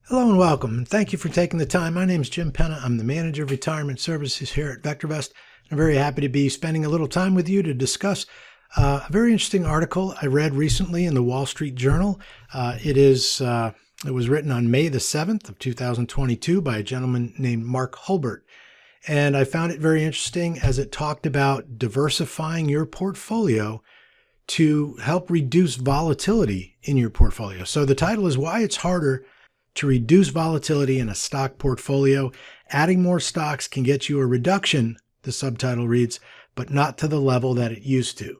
Hello and welcome, and thank you for taking the time. My name is Jim Penna. I'm the Manager of Retirement Services here at VectorVest. I'm very happy to be spending a little time with you to discuss a very interesting article I read recently in the Wall Street Journal. It was written on May the 7th of 2022 by a gentleman named Mark Hulbert. And I found it very interesting as it talked about diversifying your portfolio to help reduce volatility in your portfolio. So the title is Why It's Harder to Reduce Volatility in a Stock Portfolio. Adding more stocks can get you a reduction, the subtitle reads, but not to the level that it used to.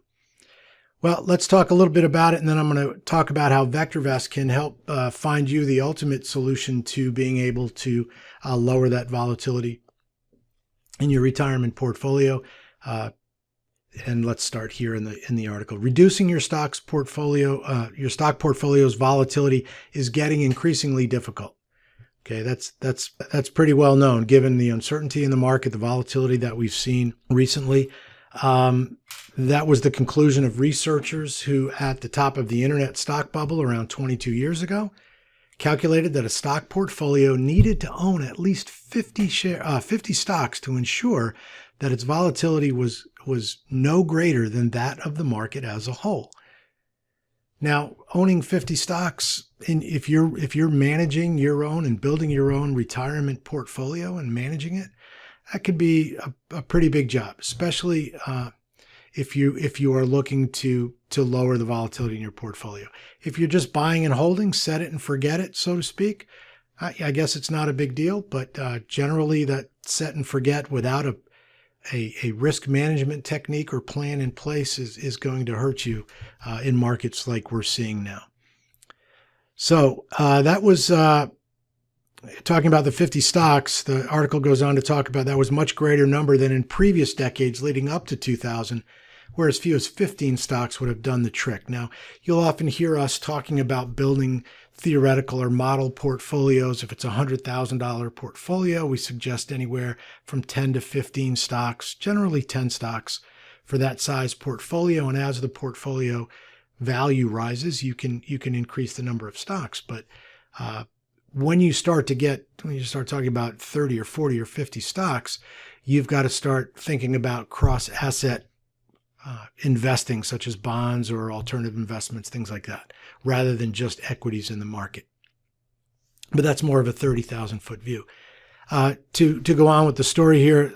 Well, let's talk a little bit about it, and then I'm going to talk about how VectorVest can help find you the ultimate solution to being able to lower that volatility in your retirement portfolio. And let's start here in the article. Reducing your stock portfolio's volatility is getting increasingly difficult. Okay, that's pretty well known given the uncertainty in the market, the volatility that we've seen recently. That was the conclusion of researchers who, at the top of the internet stock bubble around 22 years ago, calculated that a stock portfolio needed to own at least 50 stocks to ensure that its volatility was no greater than that of the market as a whole. Now, owning 50 stocks, if you're managing your own and building your own retirement portfolio and managing it, that could be a pretty big job, especially if you are looking to lower the volatility in your portfolio. If you're just buying and holding, set it and forget it, so to speak, I guess it's not a big deal. But generally, that set and forget without a risk management technique or plan in place is going to hurt you in markets like we're seeing now. So that was talking about the 50 stocks. The article goes on to talk about that was much greater number than in previous decades leading up to 2000, where as few as 15 stocks would have done the trick. Now, you'll often hear us talking about building theoretical or model portfolios. If it's a $100,000 portfolio, we suggest anywhere from 10 to 15 stocks, generally 10 stocks for that size portfolio. And as the portfolio value rises, you can increase the number of stocks. But when you start talking about 30 or 40 or 50 stocks, you've got to start thinking about cross-asset investing, such as bonds or alternative investments, things like that, rather than just equities in the market. But that's more of a 30,000-foot view. To go on with the story here,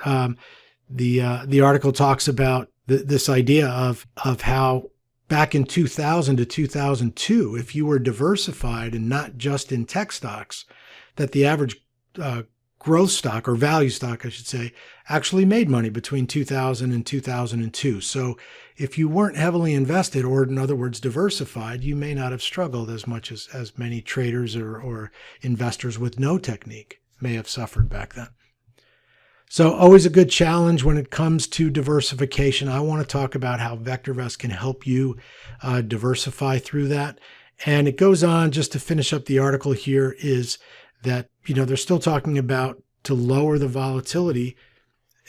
the article talks about this idea of how back in 2000 to 2002, if you were diversified and not just in tech stocks, that the average growth stock, or value stock, I should say, actually made money between 2000 and 2002. So if you weren't heavily invested, or in other words, diversified, you may not have struggled as much as many traders or investors with no technique may have suffered back then. So always a good challenge when it comes to diversification. I want to talk about how VectorVest can help you diversify through that. And it goes on, just to finish up the article here, is that, they're still talking about to lower the volatility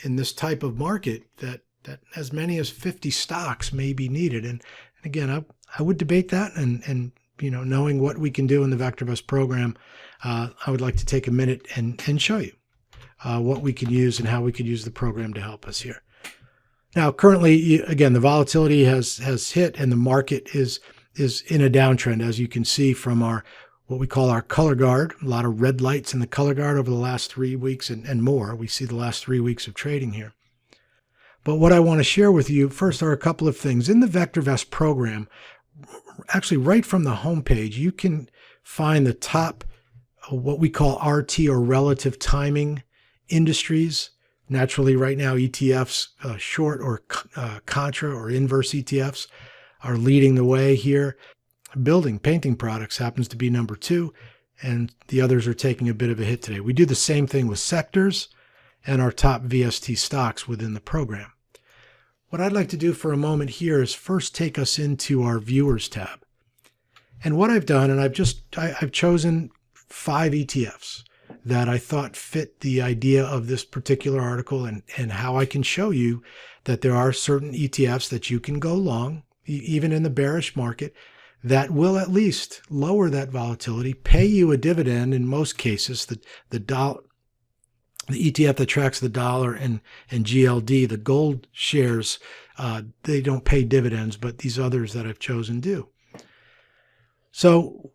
in this type of market, that as many as 50 stocks may be needed. And again, I would debate that, and knowing what we can do in the VectorVest program, I would like to take a minute and show you what we can use and how we could use the program to help us here. Now, currently, again, the volatility has hit, and the market is in a downtrend, as you can see from what we call our color guard. A lot of red lights in the color guard over the last 3 weeks and more. We see the last 3 weeks of trading here. But what I want to share with you first are a couple of things. In the VectorVest program, actually right from the homepage, you can find the top, what we call RT, or relative timing industries. Naturally, right now, ETFs, short or contra or inverse ETFs, are leading the way here. Painting products happens to be number 2, and the others are taking a bit of a hit today. We do the same thing with sectors and our top VST stocks within the program. What I'd like to do for a moment here is first take us into our Viewers tab. And what I've done, and I've chosen 5 ETFs that I thought fit the idea of this particular article, and how I can show you that there are certain ETFs that you can go long, even in the bearish market, that will at least lower that volatility, pay you a dividend in most cases. The ETF that tracks the dollar and GLD, the gold shares, they don't pay dividends, but these others that I've chosen do. So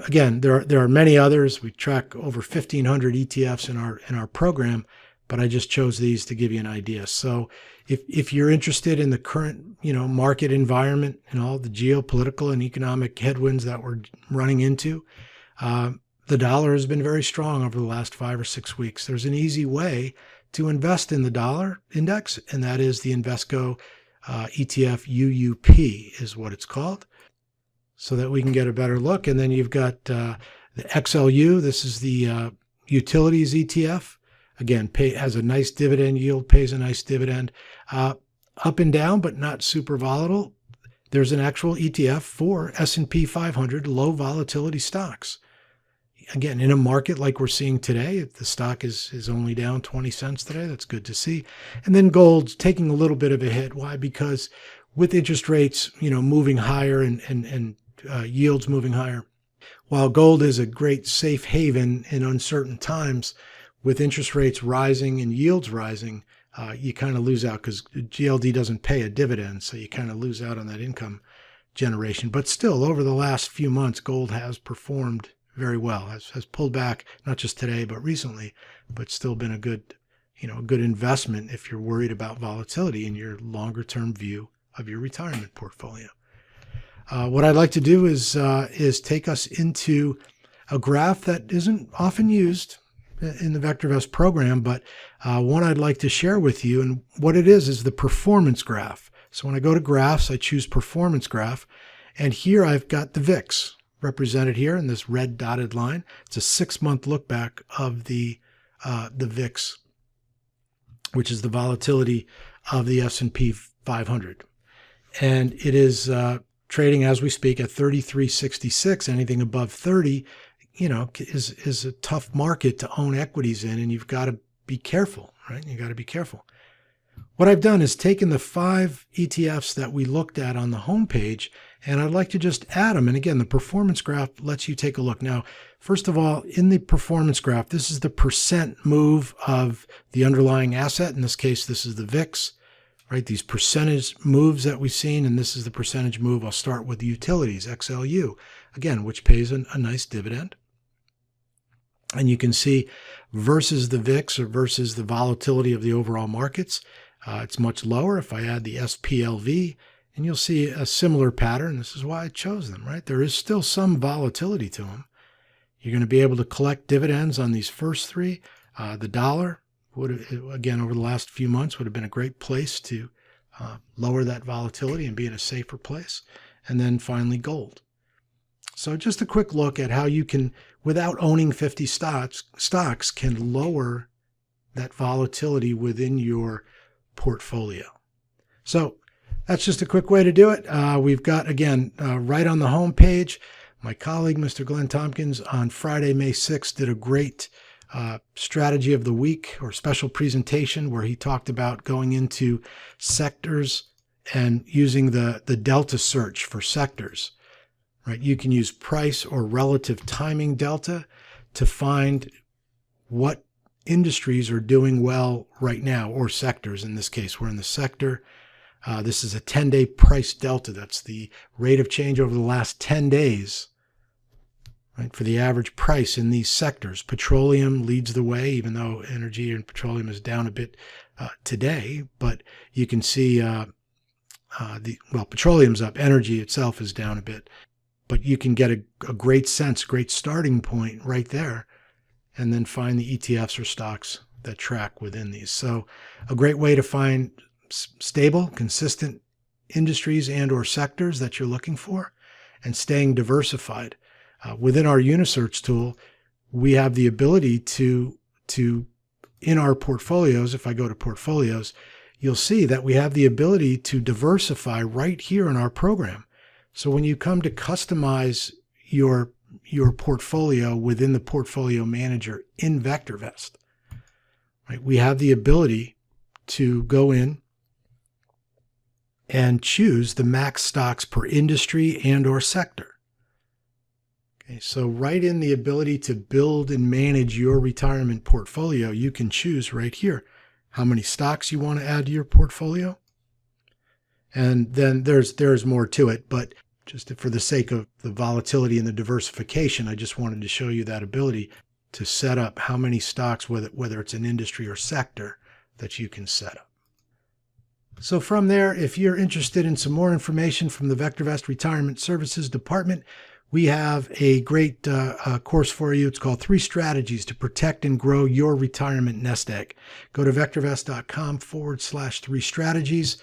again, there are many others. We track over 1,500 ETFs in our program, but I just chose these to give you an idea. So if you're interested in the current market environment and all the geopolitical and economic headwinds that we're running into, the dollar has been very strong over the last 5 or 6 weeks. There's an easy way to invest in the dollar index, and that is the Invesco ETF UUP is what it's called, so that we can get a better look. And then you've got the XLU. This is the utilities ETF. Again, has a nice dividend yield, pays a nice dividend. Up and down, but not super volatile. There's an actual ETF for S&P 500 low volatility stocks. Again, in a market like we're seeing today, the stock is only down 20 cents today. That's good to see. And then gold's taking a little bit of a hit. Why? Because with interest rates, moving higher and yields moving higher, while gold is a great safe haven in uncertain times, with interest rates rising and yields rising, you kind of lose out because GLD doesn't pay a dividend. So you kind of lose out on that income generation. But still, over the last few months, gold has performed very well, has pulled back, not just today, but recently, but still been a good investment if you're worried about volatility in your longer term view of your retirement portfolio. What I'd like to do is take us into a graph that isn't often used in the VectorVest program, but one I'd like to share with you. And what it is the performance graph. So when I go to graphs, I choose performance graph, and here I've got the VIX represented here in this red dotted line. It's a 6-month look back of the VIX, which is the volatility of the S&P 500. And it is trading as we speak at 33.66. Anything above 30, is a tough market to own equities in, and you've got to be careful, right? You got to be careful. What I've done is taken the 5 ETFs that we looked at on the homepage, and I'd like to just add them. And again, the performance graph lets you take a look. Now, first of all, in the performance graph, this is the percent move of the underlying asset. In this case, this is the VIX, right? These percentage moves that we've seen, and this is the percentage move. I'll start with the utilities, XLU, again, which pays a nice dividend. And you can see versus the VIX or versus the volatility of the overall markets, it's much lower. If I add the SPLV, and you'll see a similar pattern. This is why I chose them, right? There is still some volatility to them. You're going to be able to collect dividends on these first 3. The dollar would, again, over the last few months, would have been a great place to lower that volatility and be in a safer place. And then finally, gold. So just a quick look at how you can, without owning 50 stocks, can lower that volatility within your portfolio. So that's just a quick way to do it. We've got, again, right on the home page, my colleague, Mr. Glenn Tompkins, on Friday, May 6th, did a great strategy of the week or special presentation where he talked about going into sectors and using the delta search for sectors. Right? You can use price or relative timing delta to find what industries are doing well right now, or sectors. In this case, we're in the sector. This is a 10-day price delta. That's the rate of change over the last 10 days, right, for the average price in these sectors. Petroleum leads the way, even though energy and petroleum is down a bit today. But you can see, petroleum's up. Energy itself is down a bit. But you can get a great sense, great starting point right there, and then find the ETFs or stocks that track within these. So a great way to find stable, consistent industries and or sectors that you're looking for, and staying diversified. Within our Unisearch tool, we have the ability to in our portfolios, if I go to portfolios, you'll see that we have the ability to diversify right here in our program. So when you come to customize your portfolio within the portfolio manager in VectorVest, right, we have the ability to go in and choose the max stocks per industry and or sector. Okay, so right in the ability to build and manage your retirement portfolio, you can choose right here how many stocks you want to add to your portfolio. And then there's more to it, but just for the sake of the volatility and the diversification, I just wanted to show you that ability to set up how many stocks, whether it's an industry or sector, that you can set up. So from there, if you're interested in some more information from the VectorVest Retirement Services Department, we have a great course for you. It's called 3 Strategies to Protect and Grow Your Retirement Nest Egg. Go to VectorVest.com/3 strategies.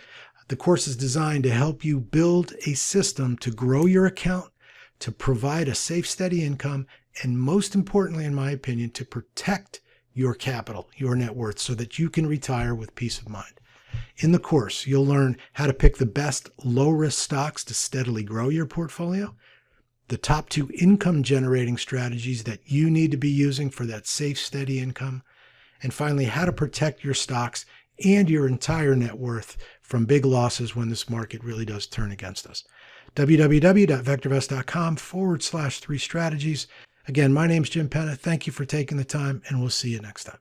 The course is designed to help you build a system to grow your account, to provide a safe, steady income, and most importantly, in my opinion, to protect your capital, your net worth, so that you can retire with peace of mind. In the course, you'll learn how to pick the best low-risk stocks to steadily grow your portfolio, the top 2 income-generating strategies that you need to be using for that safe, steady income, and finally, how to protect your stocks and your entire net worth from big losses when this market really does turn against us. www.vectorvest.com/3 strategies. Again, my name's Jim Penna. Thank you for taking the time, and we'll see you next time.